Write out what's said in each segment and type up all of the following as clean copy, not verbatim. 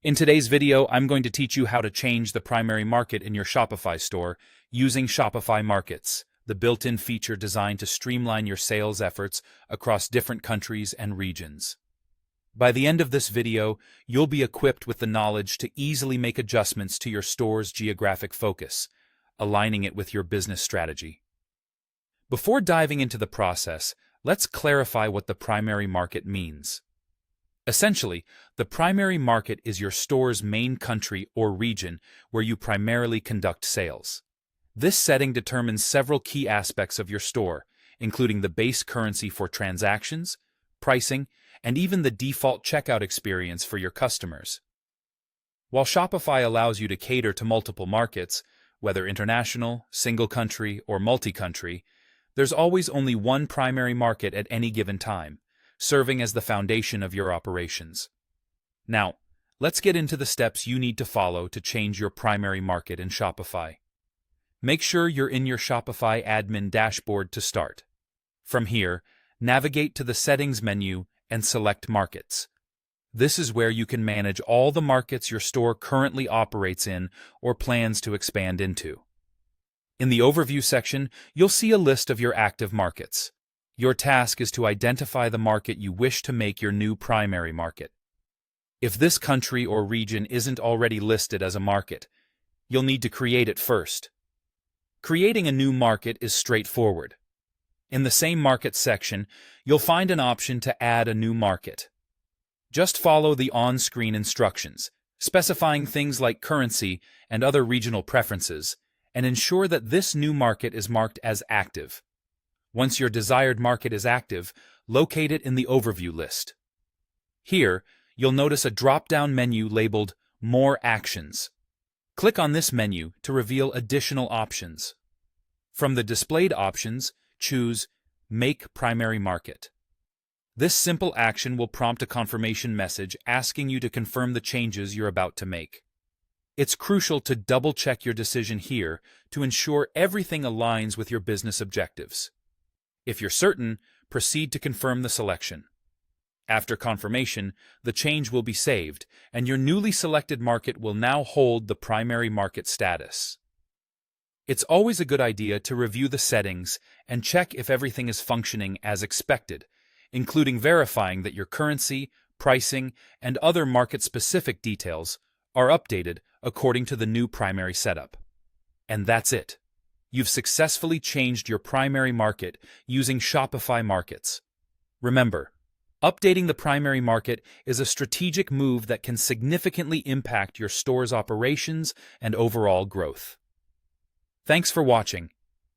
In today's video, I'm going to teach you how to change the primary market in your Shopify store using Shopify Markets, the built-in feature designed to streamline your sales efforts across different countries and regions. By the end of this video, you'll be equipped with the knowledge to easily make adjustments to your store's geographic focus, aligning it with your business strategy. Before diving into the process, let's clarify what the primary market means. Essentially, the primary market is your store's main country or region where you primarily conduct sales. This setting determines several key aspects of your store, including the base currency for transactions, pricing, and even the default checkout experience for your customers. While Shopify allows you to cater to multiple markets, whether international, single country, or multi-country, there's always only one primary market at any given time, serving as the foundation of your operations. Now, let's get into the steps you need to follow to change your primary market in Shopify. Make sure you're in your Shopify admin dashboard to start. From here, navigate to the Settings menu and select Markets. This is where you can manage all the markets your store currently operates in or plans to expand into. In the Overview section, you'll see a list of your active markets. Your task is to identify the market you wish to make your new primary market. If this country or region isn't already listed as a market, you'll need to create it first. Creating a new market is straightforward. In the same Market section, you'll find an option to add a new market. Just follow the on-screen instructions, specifying things like currency and other regional preferences, and ensure that this new market is marked as active. Once your desired market is active, locate it in the Overview list. Here, you'll notice a drop-down menu labeled More Actions. Click on this menu to reveal additional options. From the displayed options, choose Make Primary Market. This simple action will prompt a confirmation message asking you to confirm the changes you're about to make. It's crucial to double-check your decision here to ensure everything aligns with your business objectives. If you're certain, proceed to confirm the selection. After confirmation, the change will be saved, and your newly selected market will now hold the primary market status. It's always a good idea to review the settings and check if everything is functioning as expected, including verifying that your currency, pricing, and other market-specific details are updated according to the new primary setup. And that's it. You've successfully changed your primary market using Shopify Markets. Remember, updating the primary market is a strategic move that can significantly impact your store's operations and overall growth. Thanks for watching,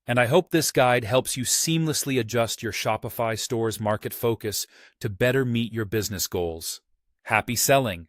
and I hope this guide helps you seamlessly adjust your Shopify store's market focus to better meet your business goals. Happy selling!